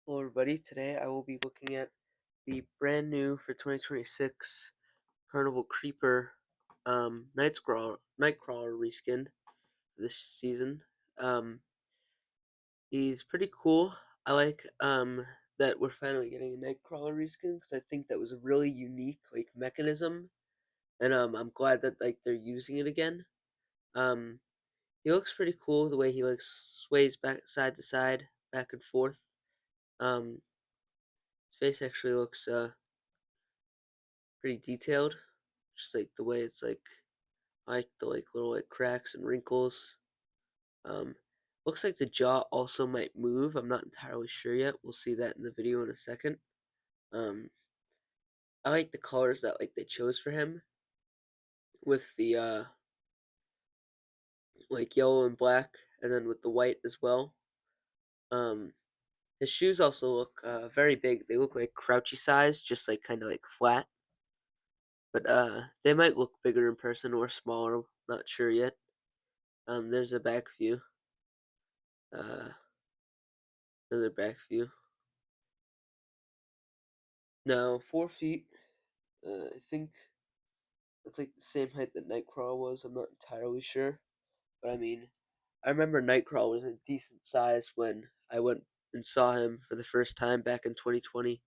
Hello everybody, today I will be looking at the brand new for 2026 Carnival Creeper Nightcrawler reskin for this season. Um, he's pretty cool. I like that we're finally getting a Nightcrawler reskin because I think that was a really unique mechanism, and I'm glad that they're using it again. Um, he looks pretty cool the way he sways back side to side, back and forth. Um, his face actually looks pretty detailed. Just the way I like the little cracks and wrinkles. Um, looks like the jaw also might move. I'm not entirely sure yet. We'll see that in the video in a second. Um, I like the colors that they chose for him with the yellow and black, and then with the white as well. Um, his shoes also look very big. They look like crouchy size, just kind of flat. But they might look bigger in person or smaller. Not sure yet. There's a back view. Uh, Another back view. Now 4 feet. I think that's the same height that Nightcrawler was. I'm not entirely sure, but I mean, I remember Nightcrawler was a decent size when I went and saw him for the first time back in 2020.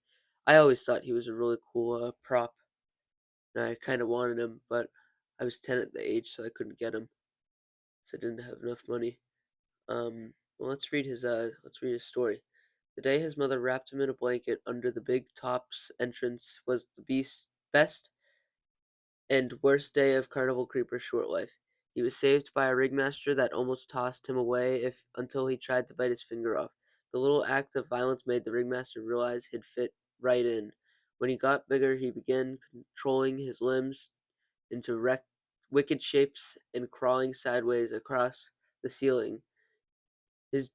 I always thought he was a really cool prop, and I kind of wanted him, but I was 10 at the age, so I couldn't get him, so I didn't have enough money. Well, let's read his story. The day his mother wrapped him in a blanket under the big top's entrance was the beast's best and worst day of Carnival Creeper's short life. He was saved by a ringmaster that almost tossed him away if until he tried to bite his finger off. The little act of violence made the ringmaster realize he'd fit right in. When he got bigger, he began controlling his limbs into wicked shapes and crawling sideways across the ceiling. His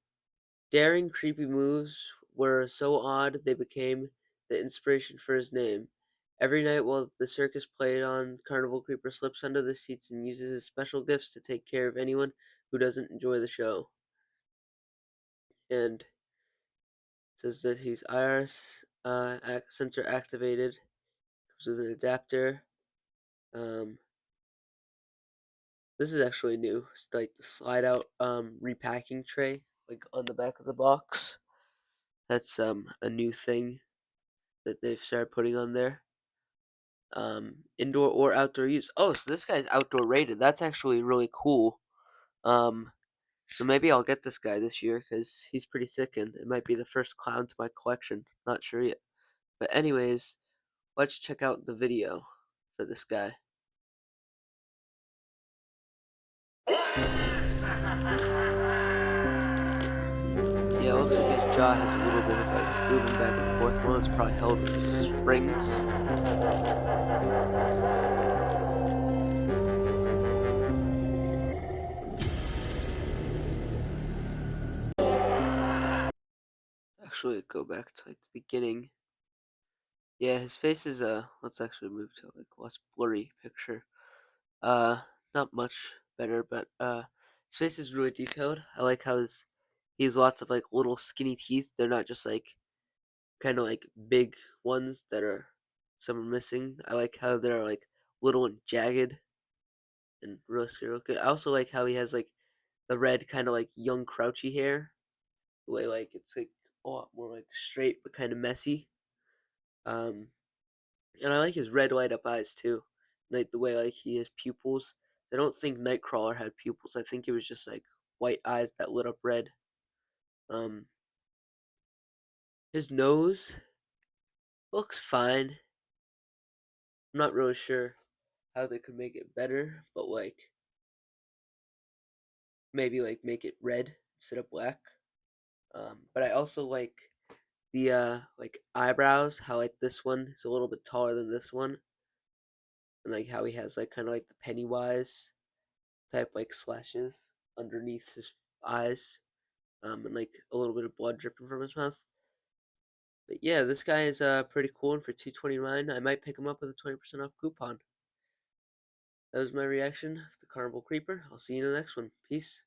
daring, creepy moves were so odd they became the inspiration for his name. Every night while the circus played on, Carnival Creeper slips under the seats and uses his special gifts to take care of anyone who doesn't enjoy the show. And says that he's iris sensor activated, comes with an adapter. Um, this is actually new. It's like the slide out repacking tray, on the back of the box. That's a new thing that they've started putting on there. Indoor or outdoor use. Oh, so this guy's outdoor rated. That's actually really cool. Um, so maybe I'll get this guy this year because he's pretty sick and it might be the first clown to my collection. Not sure yet. But anyways, let's check out the video for this guy. Yeah, it looks like his jaw has a little bit of moving back and forth. Well, it's probably held with springs. Actually, go back to the beginning. Yeah, his face is let's actually move to less blurry picture. Uh, Not much better, but his face is really detailed. I like how he has lots of little skinny teeth. They're not just kind of big ones that are some are missing. I like how they're little and jagged and really scary looking. I also like how he has the red kind of young crouchy hair. The way it's a lot more straight but kind of messy. Um, And I like his red light up eyes too. Like the way he has pupils. I don't think Nightcrawler had pupils. I think it was just white eyes that lit up red. Um his nose looks fine. I'm not really sure how they could make it better, but maybe make it red instead of black. But I also like the eyebrows, how this one is a little bit taller than this one. And how he has kind of the Pennywise type slashes underneath his eyes, and a little bit of blood dripping from his mouth. But yeah, this guy is pretty cool, and for 229, I might pick him up with a 20% off coupon. That was my reaction to Carnival Creeper. I'll see you in the next one. Peace.